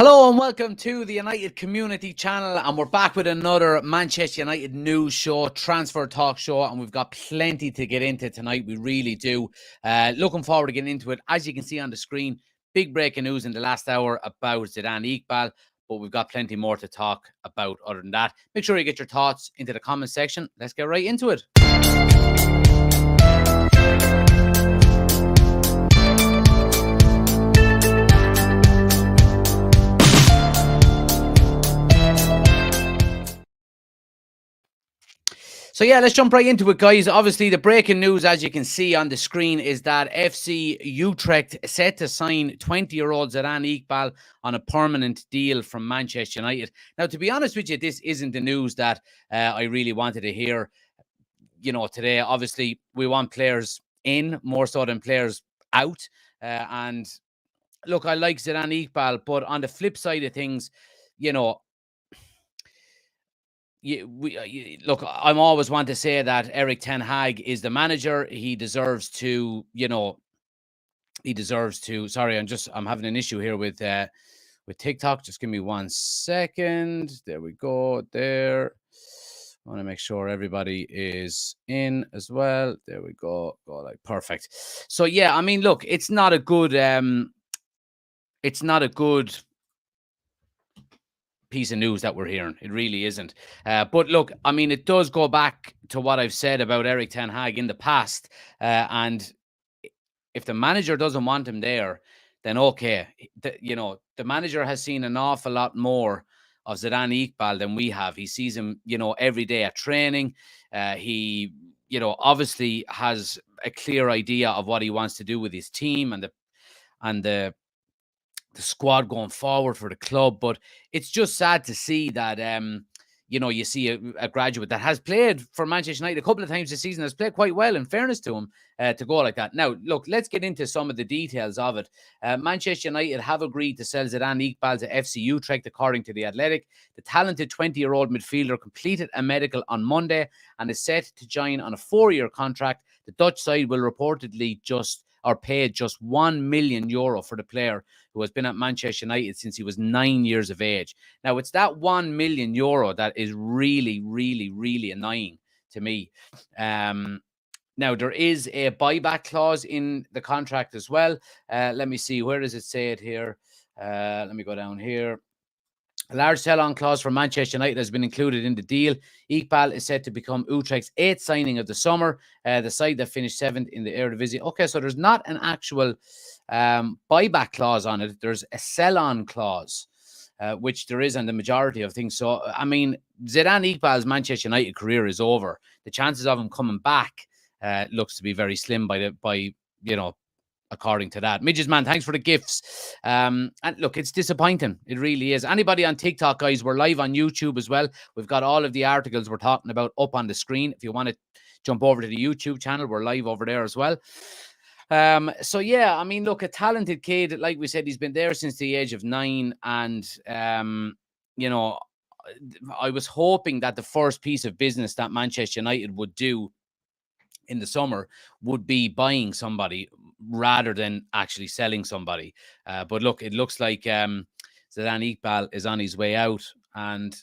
Hello and welcome to the United Community Channel, and we're back with another Manchester United news show, transfer talk show, and we've got plenty to get into tonight. We really do. Looking forward to getting into it. As you can see on the screen, big breaking news in the last hour about Zidane Iqbal, but we've got plenty more to talk about other than that. Make sure you get your thoughts into the comment section. Let's get right into it. So yeah, let's jump right into it, guys. Obviously, the breaking news, as you can see on the screen, is that FC Utrecht set to sign 20-year-old Zidane Iqbal on a permanent deal from Manchester United. Now, to be honest with you, this isn't the news that I really wanted to hear, today. Obviously, we want players in more so than players out. And look, I like Zidane Iqbal, but on the flip side of things, look, I'm always want to say that Erik ten Hag is the manager. He deserves to, Sorry, I'm having an issue here with TikTok. Just give me 1 second. There we go. There. I want to make sure everybody is in as well. There we go. Perfect. So yeah, I mean, look, it's not a good piece of news that we're hearing. It really isn't. But look, I mean, it does go back to what I've said about Erik ten Hag in the past. And if the manager doesn't want him there, then okay. The manager has seen an awful lot more of Zidane Iqbal than we have. He sees him, every day at training. He, obviously has a clear idea of what he wants to do with his team and the squad going forward for the club. But it's just sad to see that, you see a graduate that has played for Manchester United a couple of times this season, has played quite well, in fairness to him, to go like that. Now, look, let's get into some of the details of it. Manchester United have agreed to sell Zidane Iqbal to FC Utrecht, according to The Athletic. The talented 20-year-old midfielder completed a medical on Monday and is set to join on a 4-year contract. The Dutch side will reportedly paid just €1 million for the player, who has been at Manchester United since he was 9 years of age. Now, it's that €1 million that is really, really, really annoying to me. Now, there is a buyback clause in the contract as well. Let me see. Where does it say it here? Let me go down here. A large sell-on clause for Manchester United has been included in the deal. Iqbal is set to become Utrecht's 8th signing of the summer, the side that finished 7th in the Eredivisie. Okay, so there's not an actual buyback clause on it. There's a sell-on clause, which there is on the majority of things. So, I mean, Zidane Iqbal's Manchester United career is over. The chances of him coming back looks to be very slim according to that. Midges, man, thanks for the gifts. And look, it's disappointing. It really is. Anybody on TikTok, guys, we're live on YouTube as well. We've got all of the articles we're talking about up on the screen. If you want to jump over to the YouTube channel, we're live over there as well. So yeah, I mean, look, a talented kid. Like we said, he's been there since the age of 9. And, I was hoping that the first piece of business that Manchester United would do in the summer would be buying somebody rather than actually selling somebody. But look, it looks like Zidane Iqbal is on his way out. And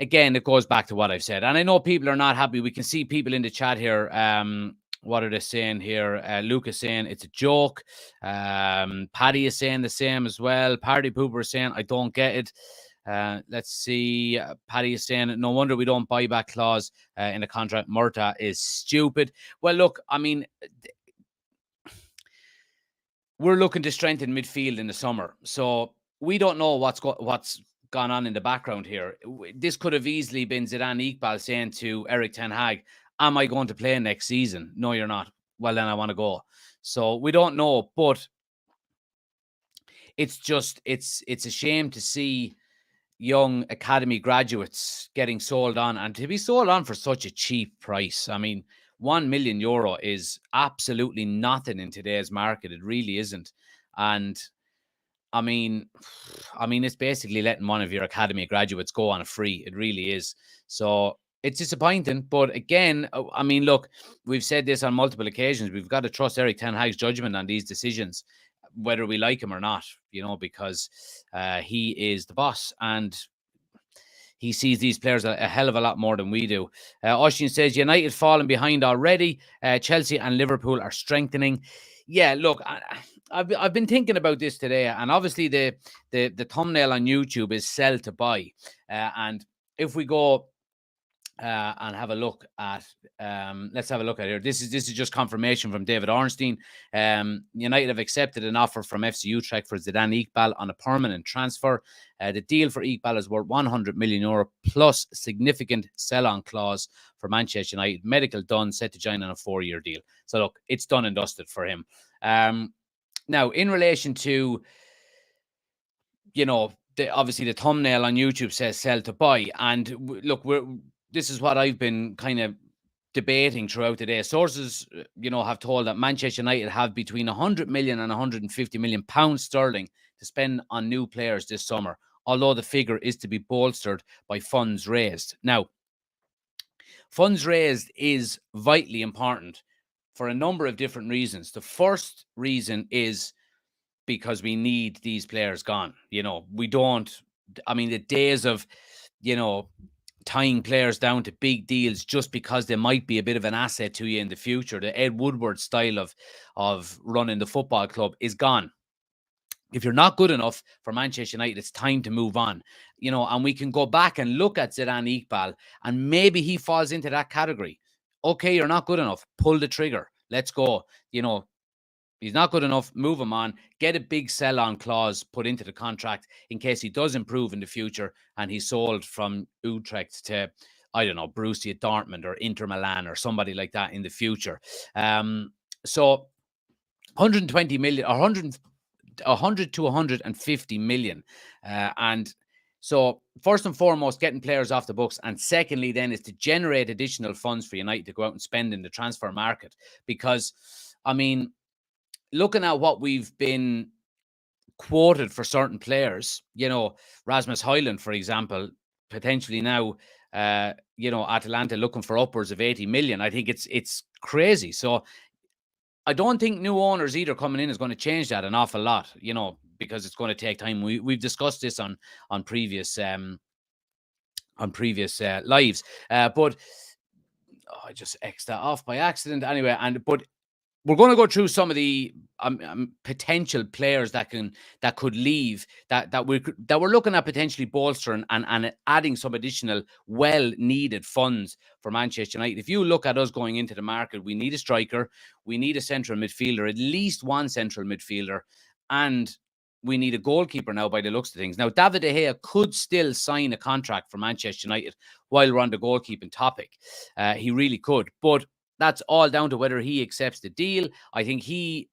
again, it goes back to what I've said. And I know people are not happy. We can see people in the chat here. What are they saying here? Luke is saying it's a joke. Paddy is saying the same as well. Party Pooper is saying, I don't get it. Let's see. Paddy is saying, no wonder we don't buy back clause in the contract. Murta is stupid. Well, look, I mean, we're looking to strengthen midfield in the summer. So we don't know what's gone on in the background here. This could have easily been Zidane Iqbal saying to Erik ten Hag, am I going to play next season? No, you're not. Well, then I want to go. So we don't know, but it's a shame to see young academy graduates getting sold on, and to be sold on for such a cheap price. I mean, €1 million is absolutely nothing in today's market. It really isn't. And I mean, it's basically letting one of your academy graduates go on a free. It really is. So it's disappointing. But again, I mean, look, we've said this on multiple occasions. We've got to trust Erik ten Hag's judgment on these decisions. whether we like him or not, because he is the boss and he sees these players a hell of a lot more than we do. Oshin says, United falling behind already. Chelsea and Liverpool are strengthening. Yeah, look, I've been thinking about this today, and obviously the thumbnail on YouTube is sell to buy. And if we go and have a look at, let's have a look at here. This is just confirmation from David Ornstein. United have accepted an offer from FC Utrecht for Zidane Iqbal on a permanent transfer. The deal for Iqbal is worth €100 million plus significant sell-on clause for Manchester United. Medical done, set to join on a 4-year deal. So look, it's done and dusted for him. Now, in relation to, obviously the thumbnail on YouTube says sell to buy. And look, this is what I've been kind of debating throughout the day. Sources, have told that Manchester United have between 100 million and 150 million pounds sterling to spend on new players this summer, although the figure is to be bolstered by funds raised. Now, funds raised is vitally important for a number of different reasons. The first reason is because we need these players gone. We don't, the days of, tying players down to big deals just because they might be a bit of an asset to you in the future, the Ed Woodward style of running the football club, is gone. If you're not good enough for Manchester United, it's time to move on. And we can go back and look at Zidane Iqbal, and maybe he falls into that category. Okay, you're not good enough. Pull the trigger. Let's go. He's not good enough. Move him on. Get a big sell-on clause put into the contract in case he does improve in the future and he's sold from Utrecht to, I don't know, Borussia Dortmund or Inter Milan or somebody like that in the future. So 120 million or 100 to 150 million. And so first and foremost, getting players off the books. And secondly, then, is to generate additional funds for United to go out and spend in the transfer market. Because, looking at what we've been quoted for certain players, Rasmus Højlund, for example, potentially now, Atalanta looking for upwards of 80 million. I think it's crazy. So I don't think new owners either coming in is going to change that an awful lot, because it's going to take time. We've discussed this on previous lives, but I just X'd that off by accident anyway. But we're going to go through some of the potential players that could leave that we're looking at potentially bolstering and adding some additional well-needed funds for Manchester United. If you look at us going into the market, we need a striker, we need a central midfielder, at least one central midfielder, and we need a goalkeeper now by the looks of things. Now, David De Gea could still sign a contract for Manchester United while we're on the goalkeeping topic. He really could, but that's all down to whether he accepts the deal. I think he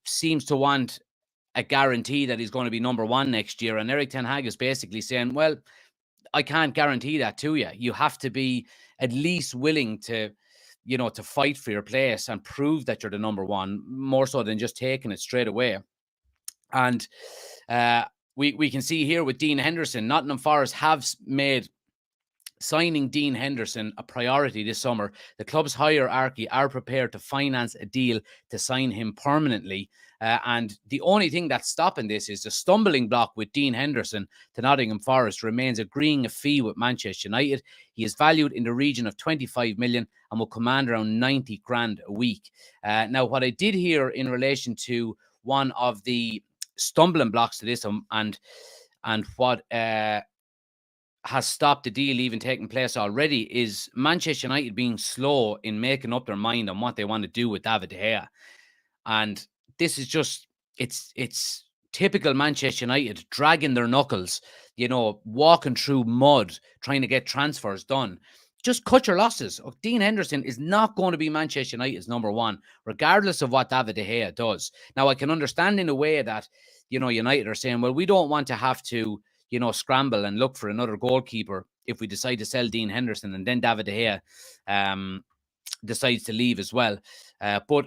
seems to want a guarantee that he's going to be number one next year. And Erik ten Hag is basically saying, well, I can't guarantee that to you. You have to be at least willing to, to fight for your place and prove that you're the number one, more so than just taking it straight away. And we can see here with Dean Henderson, Nottingham Forest have made signing Dean Henderson a priority this summer. The club's hierarchy are prepared to finance a deal to sign him permanently. And the only thing that's stopping this is the stumbling block with Dean Henderson to Nottingham Forest remains agreeing a fee with Manchester United. He is valued in the region of 25 million and will command around 90 grand a week. Now, what I did hear in relation to one of the stumbling blocks to this and what has stopped the deal even taking place already is Manchester United being slow in making up their mind on what they want to do with David De Gea. And this is just, it's typical Manchester United dragging their knuckles, walking through mud, trying to get transfers done. Just cut your losses. Dean Henderson is not going to be Manchester United's number one, regardless of what David De Gea does. Now, I can understand in a way that, United are saying, well, we don't want to have to, scramble and look for another goalkeeper if we decide to sell Dean Henderson and then David De Gea decides to leave as well. But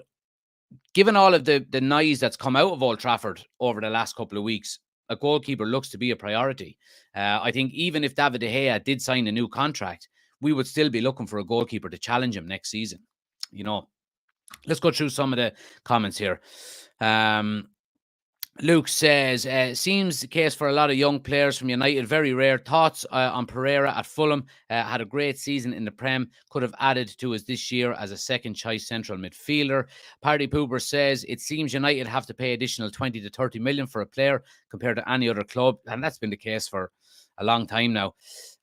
given all of the noise that's come out of Old Trafford over the last couple of weeks, a goalkeeper looks to be a priority. I think even if David De Gea did sign a new contract, we would still be looking for a goalkeeper to challenge him next season, Let's go through some of the comments here. Luke says, seems the case for a lot of young players from United. Very rare. Thoughts on Pereira at Fulham? Had a great season in the Prem. Could have added to us this year as a second choice central midfielder. Party Pooper says, it seems United have to pay additional 20 to 30 million for a player compared to any other club. And that's been the case for a long time now.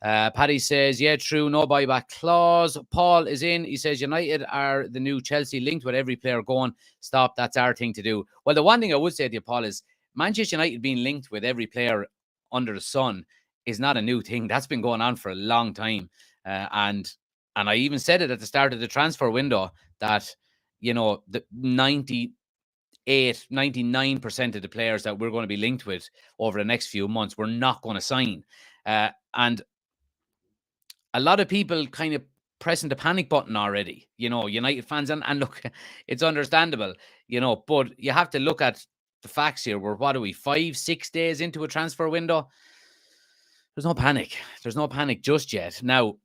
Paddy says, yeah, true, no buyback clause. Paul is in. He says, United are the new Chelsea, linked with every player going. Stop, that's our thing to do. Well, the one thing I would say to you, Paul, is Manchester United being linked with every player under the sun is not a new thing. That's been going on for a long time. And I even said it at the start of the transfer window that, you know, the 99% of the players that we're going to be linked with over the next few months, we're not going to sign. And a lot of people kind of pressing the panic button already, you know, United fans. And look, it's understandable, you know, but you have to look at the facts here. We're, what are we, 5-6 days into a transfer window? There's no panic. There's no panic just yet. Now,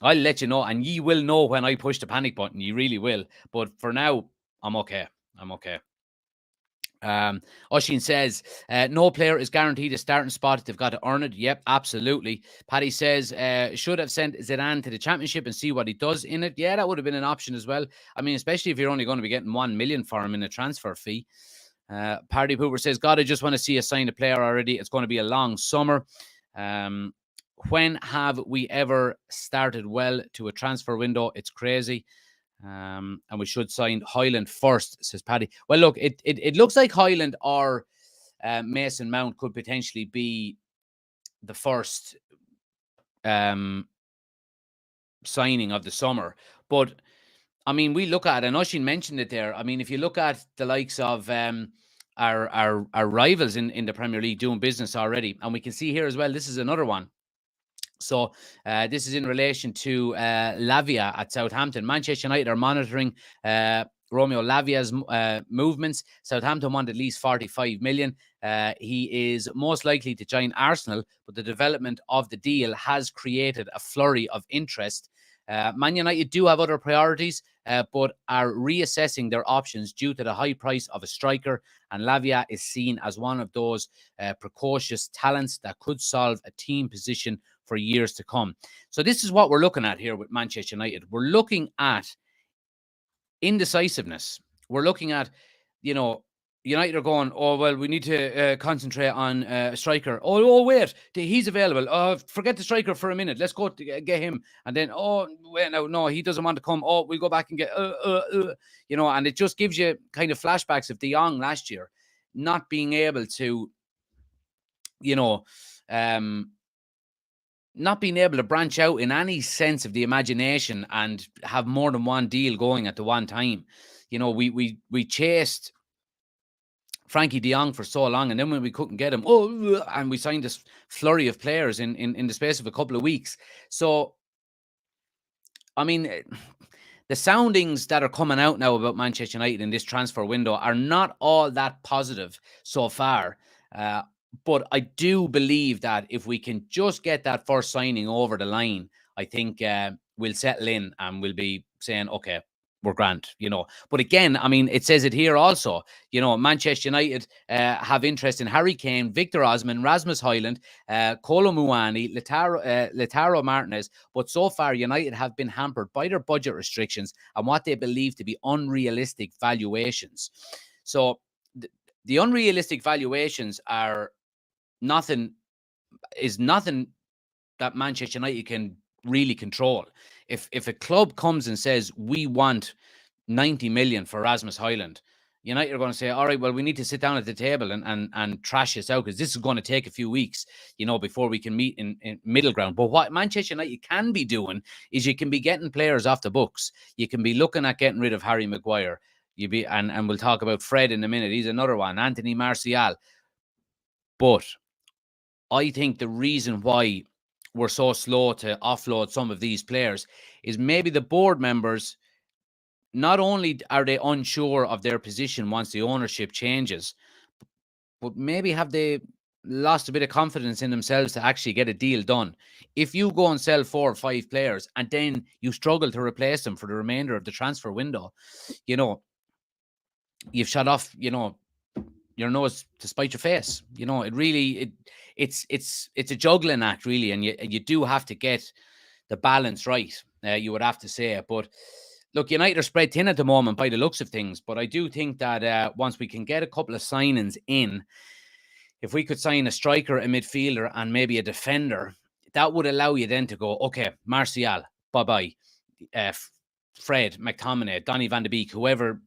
I'll let you know, and ye will know when I push the panic button. You really will. But for now, I'm okay. I'm okay. Oshin says, no player is guaranteed a starting spot if they've got to earn it. Yep, absolutely. Paddy says, should have sent Zidane to the championship and see what he does in it. Yeah, that would have been an option as well. I mean, especially if you're only going to be getting 1 million for him in a transfer fee. Party Pooper says, God, I just want to see a signed player already. It's going to be a long summer. When have we ever started well to a transfer window? It's crazy. And we should sign Highland first, says Paddy. Well, look, it looks like Highland or Mason Mount could potentially be the first signing of the summer. But, I mean, we look at, and Oshin mentioned it there, I mean, if you look at the likes of our rivals in the Premier League doing business already, and we can see here as well, this is another one. So this is in relation to Lavia at Southampton. Manchester United are monitoring Romeo Lavia's movements. Southampton want at least 45 million. He is most likely to join Arsenal, but the development of the deal has created a flurry of interest. Man United do have other priorities, but are reassessing their options due to the high price of a striker, and Lavia is seen as one of those precocious talents that could solve a team position for years to come. So this is what we're looking at here with Manchester United. We're looking at indecisiveness. We're looking at, you know, United are going, oh, well, we need to concentrate on a striker. Oh, wait, he's available. Forget the striker for a minute. Let's go to get him. And then, oh, wait, no, he doesn't want to come. Oh, we'll go back and get, you know, and it just gives you kind of flashbacks of De Jong last year, not being able to, you know, not being able to branch out in any sense of the imagination and have more than one deal going at the one time. You know, we chased Frankie de Jong for so long, and then when we couldn't get him, and we signed this flurry of players in the space of a couple of weeks. So, I mean, the soundings that are coming out now about Manchester United in this transfer window are not all that positive so far. But I do believe that if we can just get that first signing over the line, I think we'll settle in and we'll be saying, okay, we're grand, you know. But again, I mean, it says it here also, you know, Manchester United have interest in Harry Kane, Victor Osimhen, Rasmus Højlund, Kolo Muani, Lautaro Martinez. But so far, United have been hampered by their budget restrictions and what they believe to be unrealistic valuations. So the unrealistic valuations are nothing that Manchester United can really control. If a club comes and says, we want 90 million for Rasmus Højlund, United are going to say, all right, well, we need to sit down at the table and trash this out, because this is going to take a few weeks, you know, before we can meet in middle ground. But what Manchester United can be doing is you can be getting players off the books. You can be looking at getting rid of Harry Maguire. And we'll talk about Fred in a minute. He's another one. Anthony Martial. But I think the reason why we're so slow to offload some of these players is maybe the board members, not only are they unsure of their position once the ownership changes, but maybe have they lost a bit of confidence in themselves to actually get a deal done. If you go and sell 4 or 5 players and then you struggle to replace them for the remainder of the transfer window, you know, you've shut off, your nose to spite your face. It really it's a juggling act, really, and you do have to get the balance right. You would have to say, but look, United are spread thin at the moment by the looks of things. But I do think that once we can get a couple of signings in, if we could sign a striker, a midfielder, and maybe a defender, that would allow you then to go, okay, Martial, bye bye, Fred, McTominay, Donny van de Beek, whoever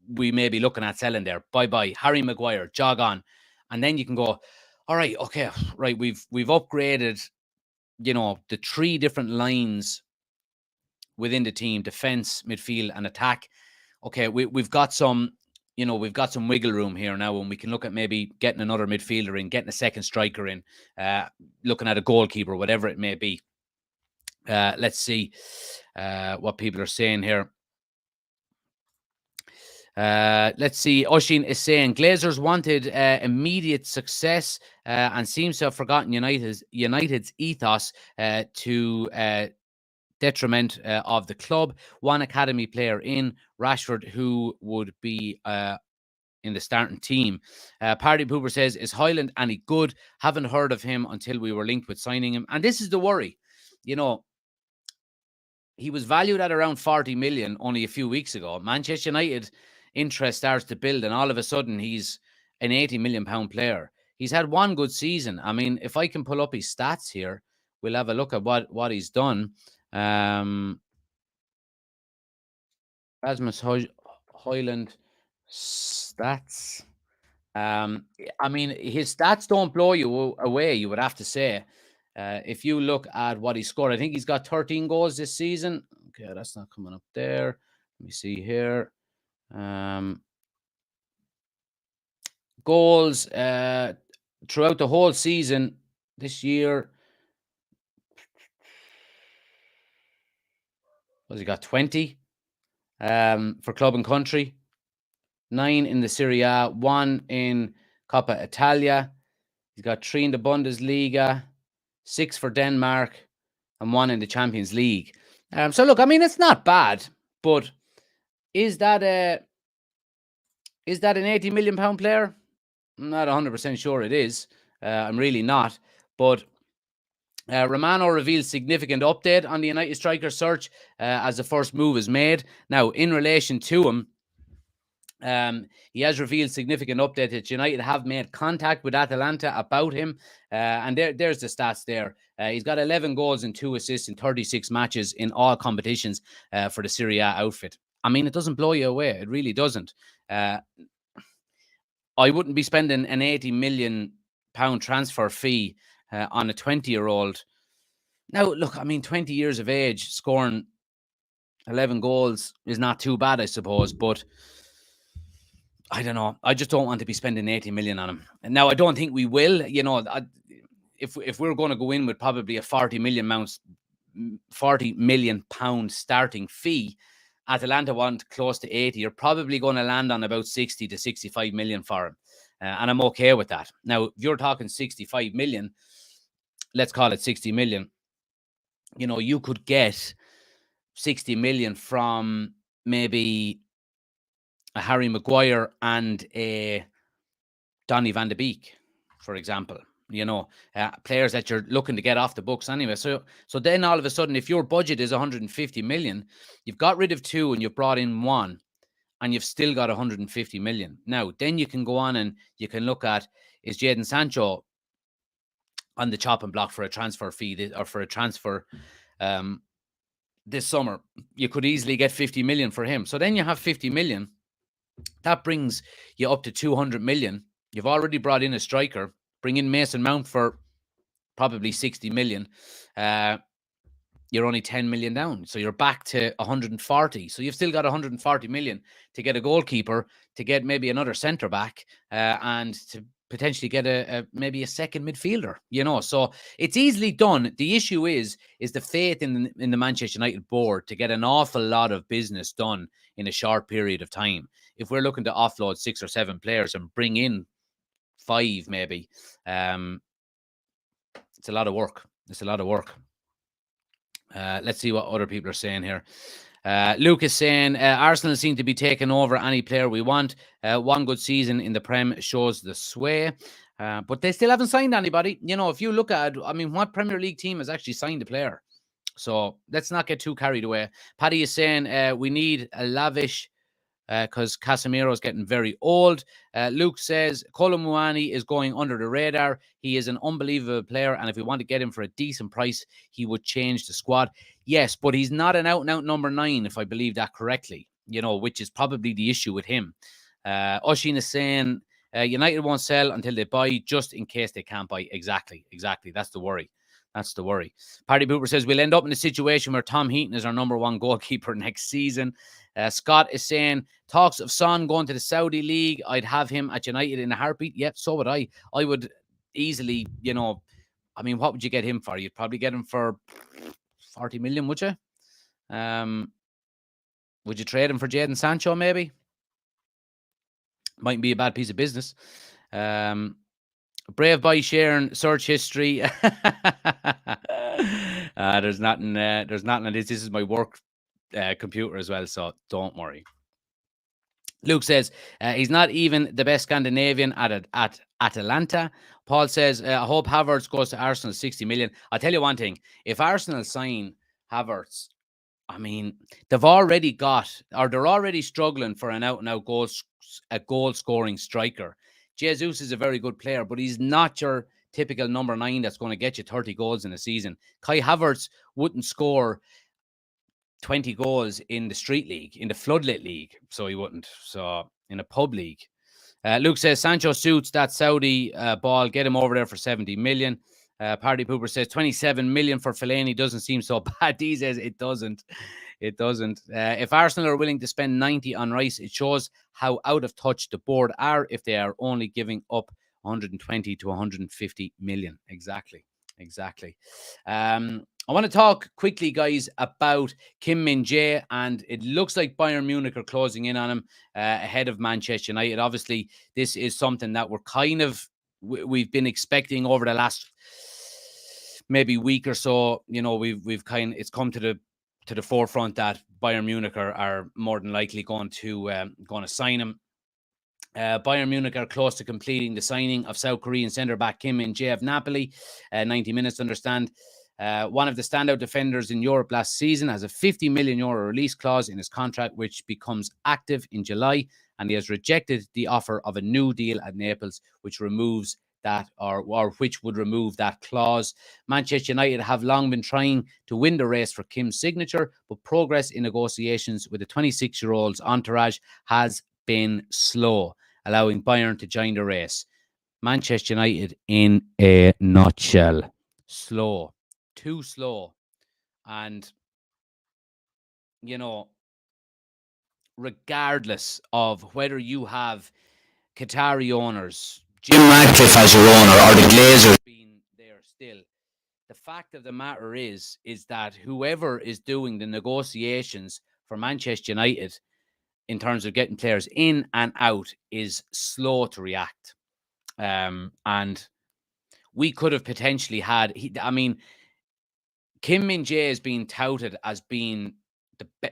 we may be looking at selling there, bye bye, Harry Maguire, jog on, and then you can go, all right, okay, right, we've upgraded, the 3 different lines within the team: defense, midfield, and attack. Okay, we've got some. We've got some wiggle room here now, and we can look at maybe getting another midfielder in, getting a second striker in, looking at a goalkeeper, whatever it may be. Let's see what people are saying here. Let's see. Oshin is saying Glazers wanted immediate success and seems to have forgotten United's ethos to detriment of the club. One academy player in Rashford who would be in the starting team. Party Pooper says, is Hoyland any good? Haven't heard of him until we were linked with signing him. And this is the worry. He was valued at around 40 million only a few weeks ago. Manchester United interest starts to build, and all of a sudden he's an 80 million pound player. He's had one good season. I mean, if I can pull up his stats here, we'll have a look at what he's done. Rasmus Hoyland stats. I mean, his stats don't blow you away, you would have to say. If you look at what he scored, I think he's got 13 goals this season. Okay, that's not coming up there. Let me see here. Goals throughout the whole season this year. What's he got? 20 for club and country. 9 in the Serie A, 1 in Coppa Italia. He's got 3 in the Bundesliga, 6 for Denmark, and 1 in the Champions League. So look, I mean, it's not bad, but is that an 80 million pound player? I'm not 100% sure it is. I'm really not. But Romano reveals significant update on the United striker search as the first move is made. Now, in relation to him, he has revealed significant update that United have made contact with Atalanta about him. And there's the stats there. He's got 11 goals and 2 assists in 36 matches in all competitions for the Serie A outfit. I mean, it doesn't blow you away. It really doesn't. I wouldn't be spending an 80 million pound transfer fee on a 20-year-old. Now, look, I mean, 20 years of age, scoring 11 goals is not too bad, I suppose, but I don't know. I just don't want to be spending 80 million on him. And now I don't think we will. If we're going to go in with probably a 40 million pound starting fee, Atalanta want close to 80. You're probably going to land on about 60 to 65 million for him. And I'm okay with that. Now, if you're talking 65 million, let's call it 60 million. You could get 60 million from maybe a Harry Maguire and a Donny van de Beek, for example. Players that you're looking to get off the books anyway. So then all of a sudden, if your budget is 150 million, you've got rid of 2 and you've brought in 1, and you've still got 150 million. Now, then you can go on and you can look at, is Jadon Sancho on the chopping block for a transfer fee or for a transfer this summer? You could easily get 50 million for him. So then you have 50 million. That brings you up to 200 million. You've already brought in a striker. Bring in Mason Mount for probably 60 million. You're only 10 million down. So you're back to 140. So you've still got 140 million to get a goalkeeper, to get maybe another centre back, and to potentially get maybe a second midfielder. So it's easily done. The issue is the faith in the Manchester United board to get an awful lot of business done in a short period of time. If we're looking to offload 6 or 7 players and bring in 5 maybe. It's a lot of work. It's a lot of work. Let's see what other people are saying here. Luke is saying Arsenal seem to be taking over any player we want. One good season in the Prem shows the sway. But they still haven't signed anybody. You know, if you look at it, I mean, what Premier League team has actually signed a player? So let's not get too carried away. Paddy is saying we need a lavish because Casemiro is getting very old. Luke says Kolomuani is going under the radar. He is an unbelievable player, and if we want to get him for a decent price, he would change the squad. Yes, but he's not an out-and-out number 9, if I believe that correctly, you know, which is probably the issue with him. Oshin is saying United won't sell until they buy, just in case they can't buy. Exactly. That's the worry. That's the worry. Party Booper says we'll end up in a situation where Tom Heaton is our number 1 goalkeeper next season. Scott is saying talks of Son going to the Saudi League. I'd have him at United in a heartbeat. Yep, so would I. I would easily, you know, I mean, what would you get him for? You'd probably get him for 40 million, would you? Would you trade him for Jadon Sancho, maybe? Mightn't be a bad piece of business. Brave by sharing search history. There's nothing on this. This is my work computer as well, so don't worry. Luke says he's not even the best Scandinavian at Atalanta. Paul says I hope Havertz goes to Arsenal 60 million. I'll tell you one thing. If Arsenal sign Havertz, I mean, they're already struggling for an out-and-out goal-scoring striker. Jesus is a very good player, but he's not your typical number 9 that's going to get you 30 goals in a season. Kai Havertz wouldn't score 20 goals in the street league, in the floodlit league, so he wouldn't. So in a pub league. Luke says Sancho suits that Saudi ball. Get him over there for 70 million. Party Pooper says 27 million for Fellaini doesn't seem so bad these days. It doesn't. If Arsenal are willing to spend 90 on Rice, it shows how out of touch the board are if they are only giving up 120 to 150 million. Exactly. I want to talk quickly, guys, about Kim Min-jae, and it looks like Bayern Munich are closing in on him ahead of Manchester United. Obviously, this is something that we've been expecting over the last maybe week or so. You know, it's come to the forefront that Bayern Munich are more than likely going to sign him. Bayern Munich are close to completing the signing of South Korean centre-back Kim Min-jae of Napoli. 90 minutes, understand. One of the standout defenders in Europe last season has a €50 million release clause in his contract, which becomes active in July, and he has rejected the offer of a new deal at Naples, which removes that or which would remove that clause. Manchester United have long been trying to win the race for Kim's signature, but progress in negotiations with the 26-year-old's entourage has been slow, allowing Bayern to join the race. Manchester United in a nutshell. Slow. Too slow. And, you know, regardless of whether you have Qatari owners, Jim Ratcliffe as your owner, or the Glazers being there still, the fact of the matter is that whoever is doing the negotiations for Manchester United in terms of getting players in and out is slow to react. And we could have potentially had, Kim Min-jae is being touted as being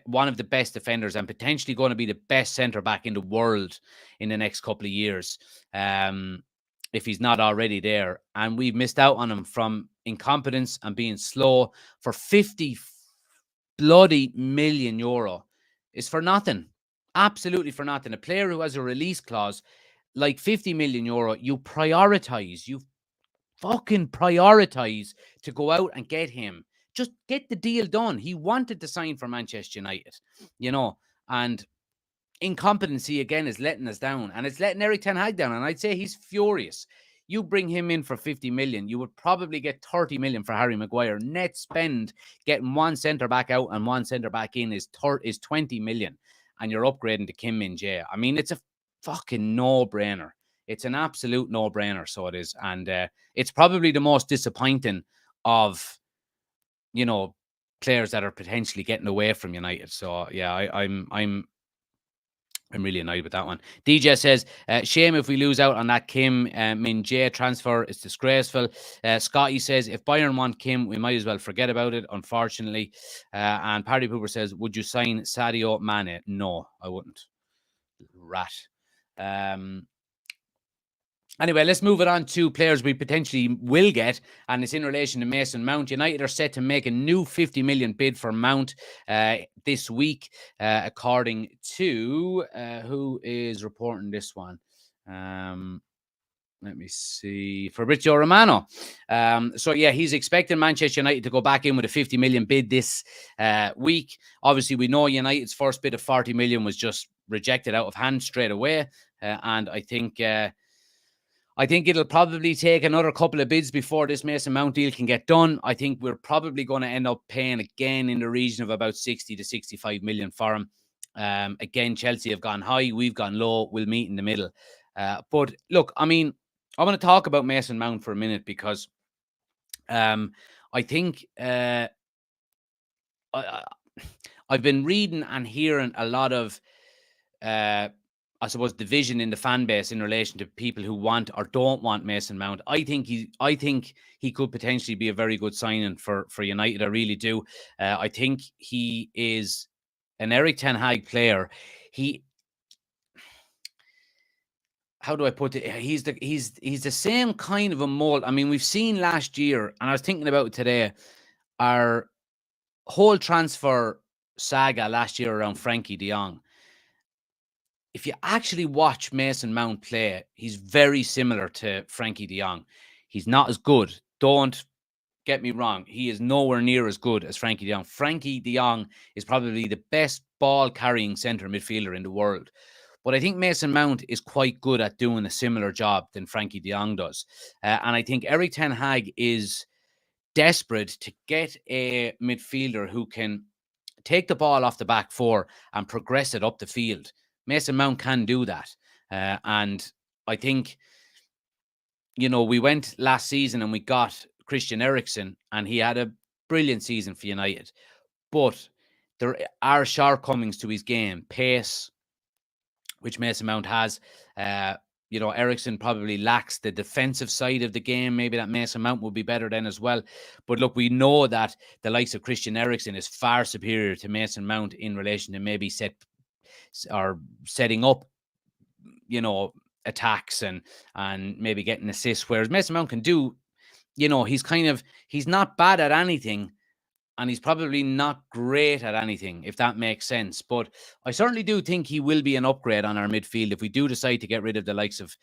one of the best defenders and potentially going to be the best centre-back in the world in the next couple of years, if he's not already there. And we've missed out on him from incompetence and being slow for 50 bloody million euro. Is for nothing. Absolutely for nothing. A player who has a release clause like 50 million euro, you fucking prioritize to go out and get him. Just get the deal done. He wanted to sign for Manchester United, you know, and incompetency again is letting us down, and it's letting Erik ten Hag down. And I'd say he's furious. You bring him in for 50 million, you would probably get 30 million for Harry Maguire. Net spend getting one centre back out and one centre back in is 20 million, and you're upgrading to Kim Min-jae. I mean, it's a fucking no-brainer. It's an absolute no-brainer, so it is. And it's probably the most disappointing of, you know, players that are potentially getting away from United. So yeah, I'm really annoyed with that one. DJ says, shame if we lose out on that Kim Min Jae transfer. It's disgraceful. Scotty says, if Bayern want Kim, we might as well forget about it, unfortunately. And Party Pooper says, would you sign Sadio Mane? No, I wouldn't. Rat. Anyway, let's move it on to players we potentially will get, and it's in relation to Mason Mount. United are set to make a new 50 million bid for Mount this week, according to who is reporting this one. Let me see. Fabrizio Romano. So, yeah, he's expecting Manchester United to go back in with a 50 million bid this week. Obviously, we know United's first bid of 40 million was just rejected out of hand straight away. And I think it'll probably take another couple of bids before this Mason Mount deal can get done. I think we're probably going to end up paying again in the region of about 60 to 65 million for him. Again, Chelsea have gone high. We've gone low. We'll meet in the middle. But look, I mean, I want to talk about Mason Mount for a minute because I think I've been reading and hearing a lot of I suppose division in the fan base in relation to people who want or don't want Mason Mount. I think he could potentially be a very good signing for United. I really do. I think he is an Erik ten Hag player. How do I put it? He's the same kind of a mold. I mean, we've seen last year, and I was thinking about it today, our whole transfer saga last year around Frankie de Jong. If you actually watch Mason Mount play, he's very similar to Frankie de Jong. He's not as good. Don't get me wrong. He is nowhere near as good as Frankie de Jong. Frankie de Jong is probably the best ball-carrying centre midfielder in the world. But I think Mason Mount is quite good at doing a similar job than Frankie de Jong does. And I think Erik ten Hag is desperate to get a midfielder who can take the ball off the back four and progress it up the field. Mason Mount can do that. And I think, we went last season and we got Christian Eriksen, and he had a brilliant season for United. But there are shortcomings to his game. Pace, which Mason Mount has. Eriksen probably lacks the defensive side of the game. Maybe that Mason Mount will be better then as well. But look, we know that the likes of Christian Eriksen is far superior to Mason Mount in relation to maybe setting up, attacks and maybe getting assists. Whereas Mason Mount can do, he's not bad at anything, and he's probably not great at anything, if that makes sense. But I certainly do think he will be an upgrade on our midfield if we do decide to get rid of the likes of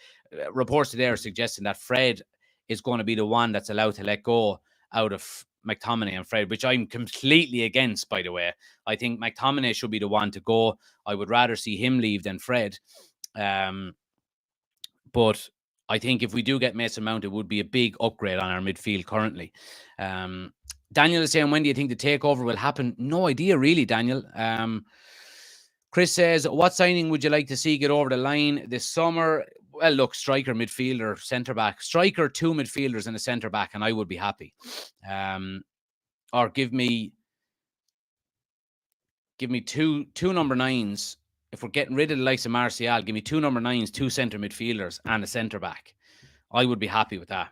reports today are suggesting that Fred is going to be the one that's allowed to let go out of McTominay and Fred, which I'm completely against, by the way. I think McTominay should be the one to go. I would rather see him leave than Fred. But I think if we do get Mason Mount, it would be a big upgrade on our midfield currently. Daniel is saying, when do you think the takeover will happen? No idea, really, Daniel. Chris says, what signing would you like to see get over the line this summer? Well, look, striker, midfielder, centre-back. Striker, 2 midfielders and a centre-back, and I would be happy. Or give me two number 9s. If we're getting rid of the likes of Martial, give me 2 number 9s, 2 centre midfielders, and a centre-back. I would be happy with that.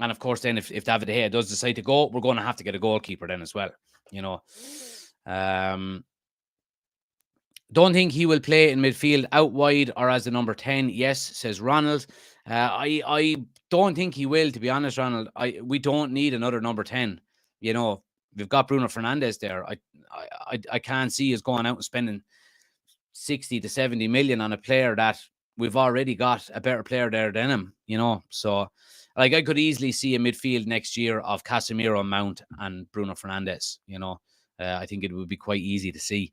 And of course, then if David De Gea does decide to go, we're going to have to get a goalkeeper then as well. Don't think he will play in midfield out wide or as the number 10. Yes, says Ronald. I don't think he will, to be honest, Ronald. We don't need another number 10. We've got Bruno Fernandes there. I can't see us going out and spending 60 to 70 million on a player that we've already got a better player there than him, So, I could easily see a midfield next year of Casemiro, Mount, and Bruno Fernandes. I think it would be quite easy to see.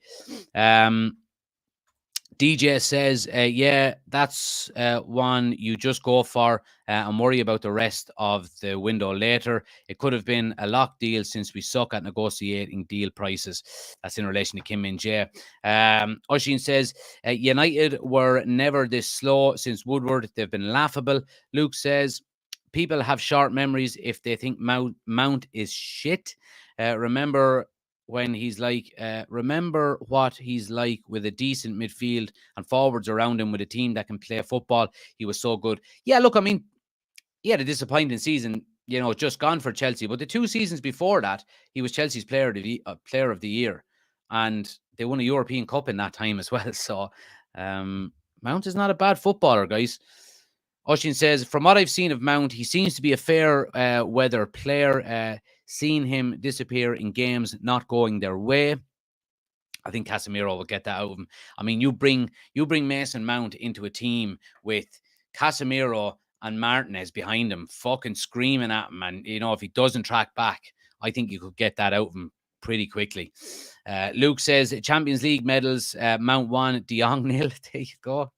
DJ says, yeah, that's one you just go for and worry about the rest of the window later. It could have been a locked deal since we suck at negotiating deal prices. That's in relation to Kim Min Jae. Oshin says, United were never this slow since Woodward. They've been laughable. Luke says, people have short memories if they think Mount is shit. Remember when he's like, remember what he's like with a decent midfield and forwards around him with a team that can play football. He was so good. Yeah, look, I mean, he had a disappointing season, just gone for Chelsea. But the 2 seasons before that, he was Chelsea's player of the year. And they won a European Cup in that time as well. So Mount is not a bad footballer, guys. Oshin says, from what I've seen of Mount, he seems to be a fair weather player. Seeing him disappear in games not going their way, I think Casemiro will get that out of him. I mean, you bring Mason Mount into a team with Casemiro and Martinez behind him, fucking screaming at him, and if he doesn't track back, I think you could get that out of him pretty quickly. Luke says Champions League medals, Mount 1, De Jong 0. There you go.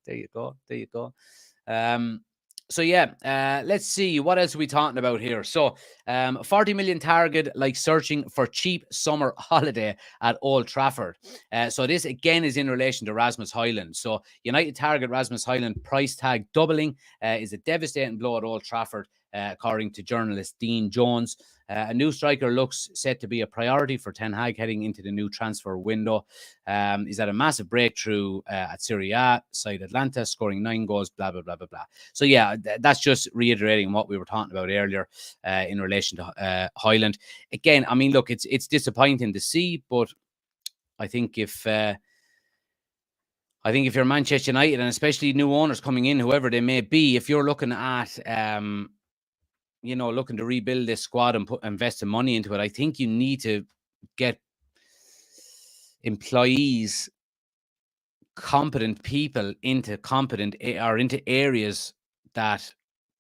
So yeah, let's see what else are we talking about here. So 40 million target, like searching for cheap summer holiday at Old Trafford. So this again is in relation to Rasmus Højlund. So United target Rasmus Højlund, price tag doubling, is a devastating blow at Old Trafford, according to journalist Dean Jones. A new striker looks set to be a priority for Ten Hag heading into the new transfer window. He's had a massive breakthrough at Serie A side Atlanta, scoring 9 goals, blah, blah, blah, blah, blah. So yeah, that's just reiterating what we were talking about earlier in relation to Højlund. Again, I mean, look, it's disappointing to see, but I think if you're Manchester United, and especially new owners coming in, whoever they may be, if you're looking at looking to rebuild this squad and invest some money into it, I think you need to get employees, competent people into areas that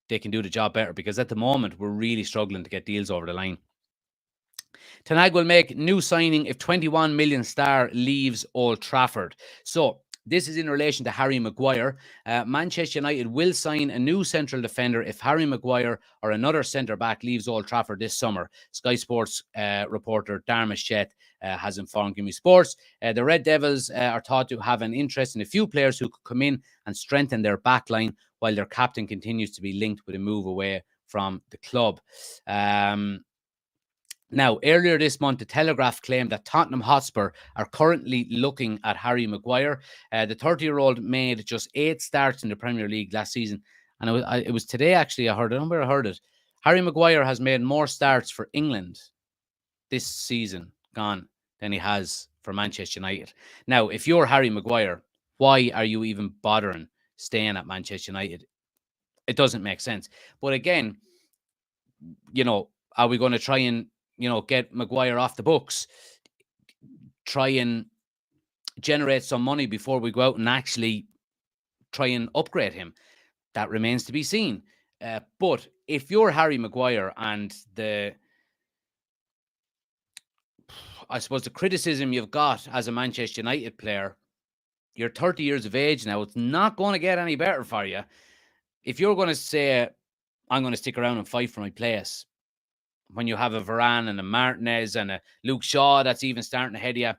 they can do the job better, because at the moment we're really struggling to get deals over the line. Ten Hag will make new signing if 21 million star leaves Old Trafford. So this is in relation to Harry Maguire. Manchester United will sign a new central defender if Harry Maguire or another centre-back leaves Old Trafford this summer. Sky Sports reporter Dharmesh Sheth has informed Gimme Sports. The Red Devils are thought to have an interest in a few players who could come in and strengthen their backline, while their captain continues to be linked with a move away from the club. Now, earlier this month, the Telegraph claimed that Tottenham Hotspur are currently looking at Harry Maguire. The 30-year-old made just 8 starts in the Premier League last season. And it was today, actually, I don't know where I heard it. Harry Maguire has made more starts for England this season gone than he has for Manchester United. Now, if you're Harry Maguire, why are you even bothering staying at Manchester United? It doesn't make sense. But again, are we going to try and get Maguire off the books, try and generate some money before we go out and actually try and upgrade him? That remains to be seen. But if you're Harry Maguire, and I suppose the criticism you've got as a Manchester United player, you're 30 years of age now, it's not going to get any better for you. If you're going to say, I'm going to stick around and fight for my place, when you have a Varane and a Martinez and a Luke Shaw that's even starting ahead of you,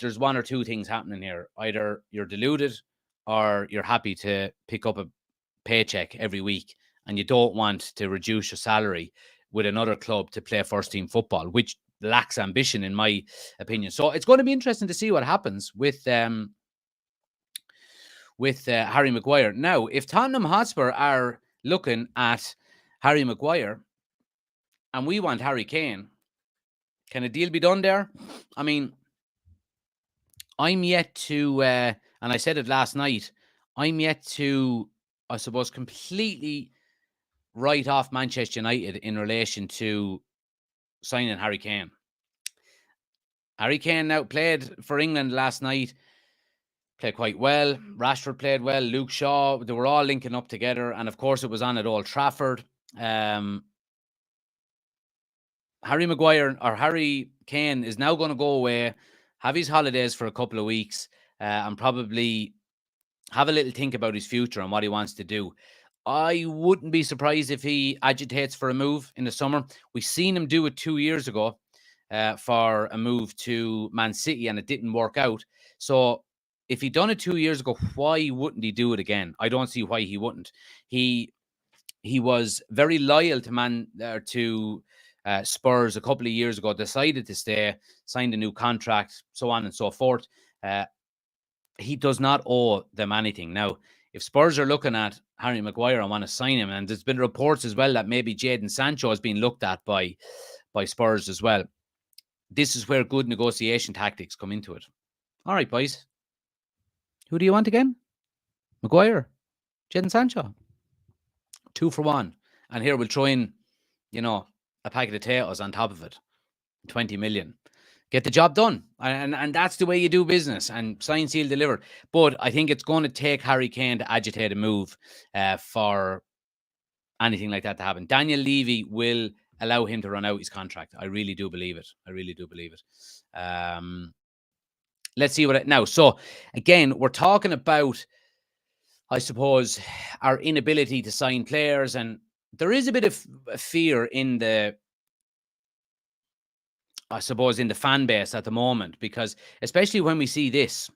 there's one or two things happening here. Either you're deluded or you're happy to pick up a paycheck every week, and you don't want to reduce your salary with another club to play first team football, which lacks ambition in my opinion. So it's going to be interesting to see what happens with Harry Maguire. Now, if Tottenham Hotspur are looking at Harry Maguire and we want Harry Kane, can a deal be done there? I mean, I'm yet to, and I said it last night, I'm yet to, I suppose, completely write off Manchester United in relation to signing Harry Kane. Harry Kane now played for England last night, played quite well. Rashford played well. Luke Shaw, they were all linking up together. And of course, it was on at Old Trafford. Harry Maguire or Harry Kane is now going to go away, have his holidays for a couple of weeks, and probably have a little think about his future and what he wants to do. I wouldn't be surprised if he agitates for a move in the summer. We've seen him do it 2 years ago for a move to Man City, and it didn't work out. So if he'd done it 2 years ago, why wouldn't he do it again? I don't see why he wouldn't. He was very loyal to Spurs a couple of years ago decided to stay, signed a new contract, so on and so forth. He does not owe them anything. Now, if Spurs are looking at Harry Maguire and want to sign him, and there's been reports as well that maybe Jadon Sancho has been looked at by Spurs as well, this is where good negotiation tactics come into it. All right, boys. Who do you want again? Maguire, Jadon Sancho. 2 for 1. And here we'll throw in, a packet of potatoes on top of it. 20 million. Get the job done. And that's the way you do business. And sign, seal, delivered. But I think it's going to take Harry Kane to agitate a move for anything like that to happen. Daniel Levy will allow him to run out his contract. I really do believe it. Let's see what it now. So again, we're talking about, I suppose, our inability to sign players, and there is a bit of fear in the fan base at the moment, because especially when we see this,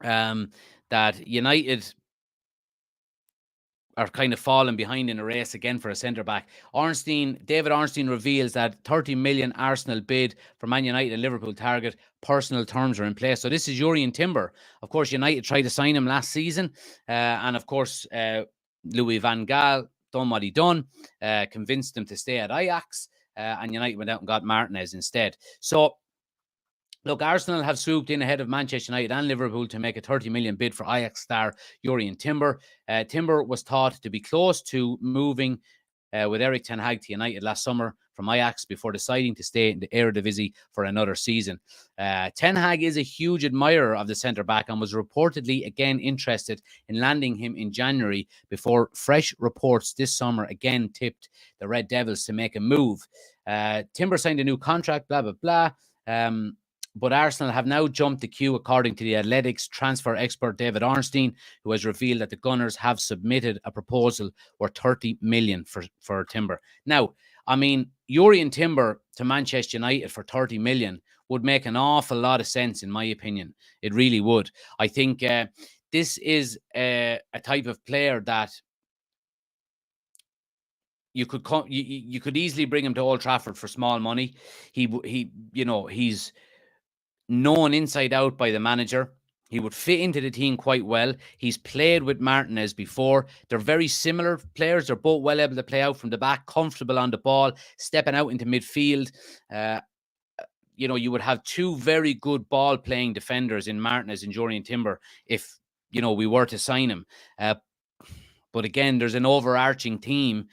that United are kind of falling behind in a race again for a centre-back. David Ornstein reveals that 30 million Arsenal bid for Man United and Liverpool target. Personal terms are in place. So this is Jurrien Timber. Of course, United tried to sign him last season. And of course, Louis van Gaal done what he done, convinced him to stay at Ajax. And United went out and got Martinez instead. So, look, Arsenal have swooped in ahead of Manchester United and Liverpool to make a 30 million bid for Ajax star Jurrien Timber. Timber was thought to be close to moving with Erik ten Hag to United last summer from Ajax before deciding to stay in the Eredivisie for another season. Ten Hag is a huge admirer of the centre-back and was reportedly again interested in landing him in January before fresh reports this summer again tipped the Red Devils to make a move. Timber signed a new contract, blah, blah, blah. But Arsenal have now jumped the queue, according to the Athletics transfer expert David Ornstein, who has revealed that the Gunners have submitted a proposal worth 30 million for Timber. Now, I mean, Jurrien Timber to Manchester United for 30 million would make an awful lot of sense, in my opinion. It really would. I think this is a type of player that you could easily bring him to Old Trafford for small money. He's known inside out by the manager. He would fit into the team quite well. He's played with Martinez before. They're very similar players. They're both well able to play out from the back, comfortable on the ball, stepping out into midfield. You would have two very good ball-playing defenders in Martinez and Jurrien Timber if, we were to sign him. But again, there's an overarching theme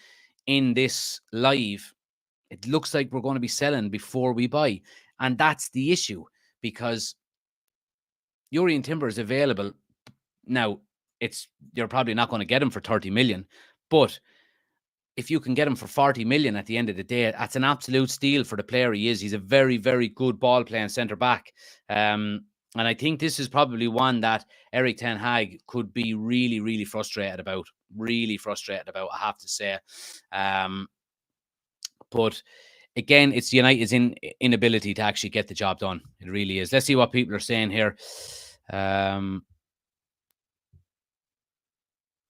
in this live. It looks like we're going to be selling before we buy. And that's the issue, because Jurrien Timber is available now. You're probably not going to get him for 30 million, but if you can get him for 40 million at the end of the day, that's an absolute steal for the player he is. He's a very, very good ball playing centre back. And I think this is probably one that Erik ten Hag could be really, really frustrated about. I have to say. But again, it's United's inability to actually get the job done. It really is. Let's see what people are saying here.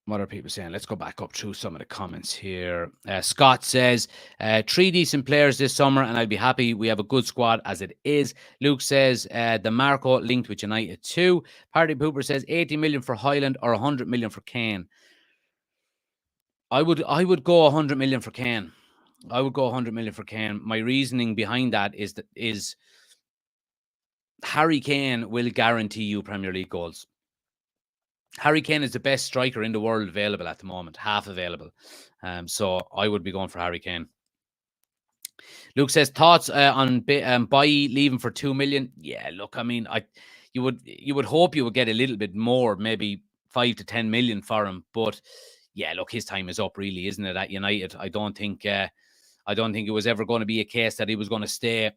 What are people saying? Let's go back up through some of the comments here. Scott says, 3 decent players this summer, and I'd be happy. We have a good squad as it is. Luke says, the Marco linked with United too. Party Pooper says, 80 million for Highland or 100 million for Kane. I would go 100 million for Kane. I would go 100 million for Kane. My reasoning behind that is Harry Kane will guarantee you Premier League goals. Harry Kane is the best striker in the world available at the moment, half available. So I would be going for Harry Kane. Luke says, thoughts on Bailly leaving for 2 million? Yeah, look, I mean, you would hope you would get a little bit more, maybe 5 to 10 million for him. But yeah, look, his time is up, really, isn't it? At United, I don't think it was ever going to be a case that he was going to stay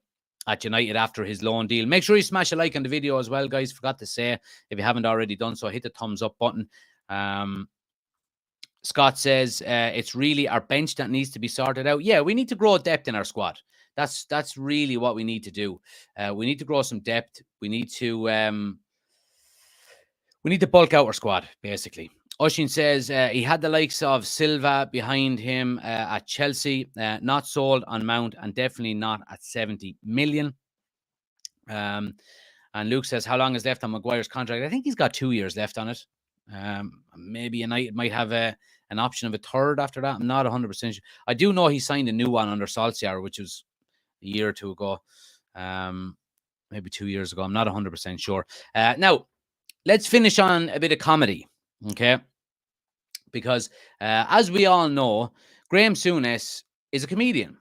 at United after his loan deal. Make sure you smash a like on the video as well, guys. Forgot to say, if you haven't already done so, hit the thumbs up button. Scott says, it's really our bench that needs to be sorted out. Yeah, we need to grow depth in our squad. That's really what we need to do. We need to grow some depth. We need to bulk out our squad, basically. Oshin says he had the likes of Silva behind him at Chelsea, not sold on Mount and definitely not at 70 million. And Luke says, how long is left on Maguire's contract? I think he's got 2 years left on it. Maybe United might have an option of a third after that. I'm not 100% sure. I do know he signed a new one under Solskjaer, which was a year or two ago. Maybe 2 years ago. I'm not 100% sure. Now, let's finish on a bit of comedy, okay? Because as we all know, Graham Souness is a comedian.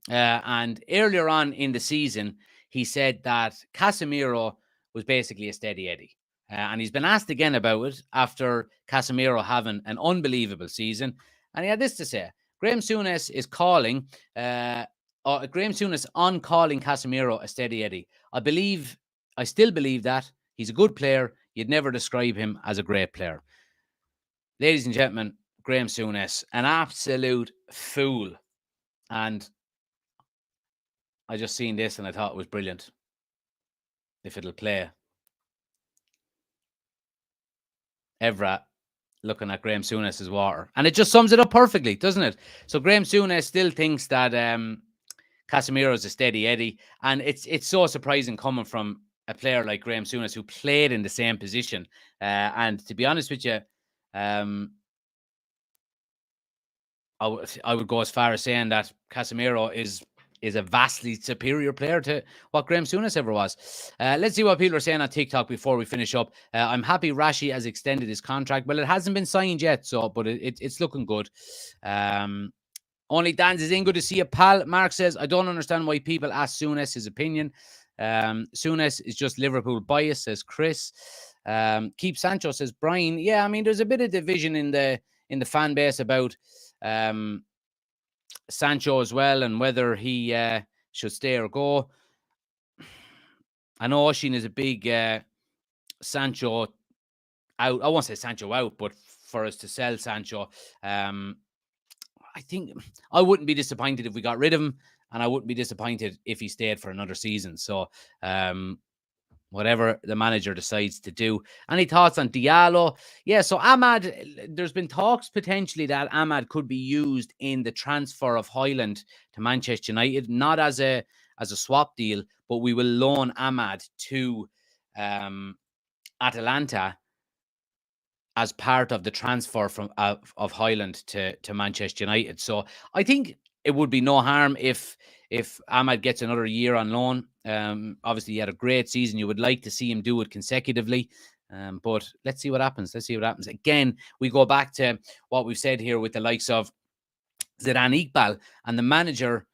And earlier on in the season, he said that Casemiro was basically a steady Eddie. And he's been asked again about it after Casemiro having an unbelievable season. And he had this to say. Graham Souness is calling, Graham Souness on calling Casemiro a steady Eddie. I still believe that. He's a good player. You'd never describe him as a great player. Ladies and gentlemen, Graham Souness, an absolute fool. And I just seen this and I thought it was brilliant. If it'll play. Evra looking at Graham Souness's water. And it just sums it up perfectly, doesn't it? So Graham Souness still thinks that Casemiro is a steady Eddie. And it's so surprising coming from a player like Graham Souness who played in the same position. And to be honest with you, I would go as far as saying that Casemiro is a vastly superior player to what Graham Souness ever was. Let's see what people are saying on TikTok before we finish up. I'm happy Rashi has extended his contract. Well, it hasn't been signed yet, but it's looking good. Only Dan's is in. Good to see you, pal. Mark says, I don't understand why people ask Souness his opinion. Souness is just Liverpool bias, says Chris. Keep Sancho, says Brian. Yeah, I mean, there's a bit of division in the fan base about Sancho as well, and whether he should stay or go. I know Oshin is a big Sancho out. I won't say Sancho out, but for us to sell Sancho, I think I wouldn't be disappointed if we got rid of him, and I wouldn't be disappointed if he stayed for another season. So, whatever the manager decides to do. Any thoughts on Diallo? Yeah, so Ahmad, there's been talks potentially that Ahmad could be used in the transfer of Højlund to Manchester United, not as a swap deal, but we will loan Ahmad to Atalanta as part of the transfer from of Højlund to Manchester United. So I think it would be no harm if Ahmad gets another year on loan. Obviously, he had a great season. You would like to see him do it consecutively. But let's see what happens. Again, we go back to what we've said here with the likes of Zidane Iqbal, and the manager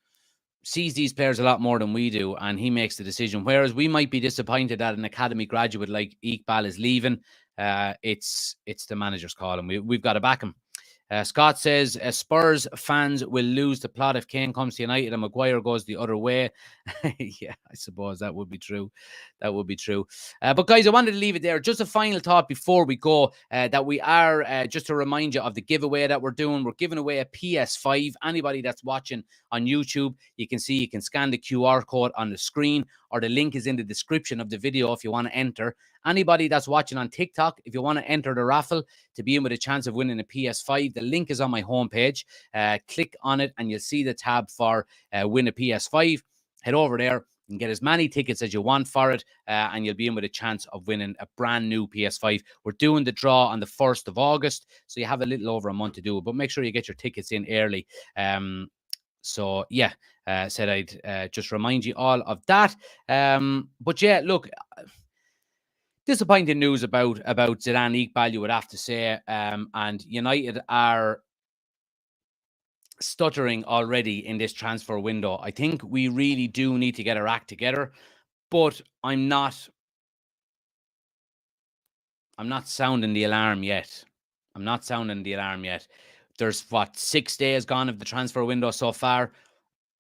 sees these players a lot more than we do, and he makes the decision. Whereas we might be disappointed that an academy graduate like Iqbal is leaving. It's the manager's call, and we've got to back him. Scott says Spurs fans will lose the plot if Kane comes to United and Maguire goes the other way. Yeah, I suppose that would be true. But guys, I wanted to leave it there. Just a final thought before we go, that we are, just to remind you of the giveaway that we're doing. We're giving away a PS5. Anybody that's watching on YouTube, you can scan the QR code on the screen, or the link is in the description of the video if you want to enter. Anybody that's watching on TikTok, if you want to enter the raffle to be in with a chance of winning a PS5, the link is on my homepage. Click on it and you'll see the tab for win a PS5. Head over there and get as many tickets as you want for it, and you'll be in with a chance of winning a brand new PS5. We're doing the draw on the 1st of August, so you have a little over a month to do it, but make sure you get your tickets in early. So yeah, said I'd just remind you all of that. But yeah, look, disappointing news about Zidane Iqbal, you would have to say. And United are stuttering already in this transfer window. I think we really do need to get our act together, but I'm not sounding the alarm yet. There's 6 days gone of the transfer window so far.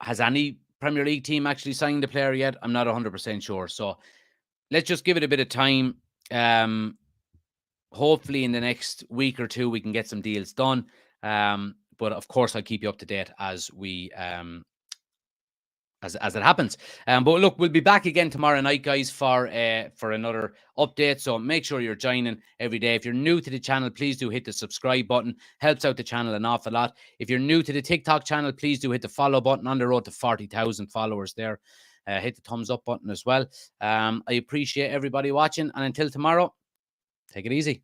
Has any Premier League team actually signed the player yet? I'm not 100% sure. So let's just give it a bit of time. Hopefully in the next week or two we can get some deals done. But of course I'll keep you up to date as we as it happens. But look, we'll be back again tomorrow night, guys, for another update. So make sure you're joining every day. If you're new to the channel, please do hit the subscribe button. Helps out the channel an awful lot. If you're new to the TikTok channel, please do hit the follow button. On the road to 40,000 followers there. Hit the thumbs up button as well. I appreciate everybody watching. And until tomorrow, take it easy.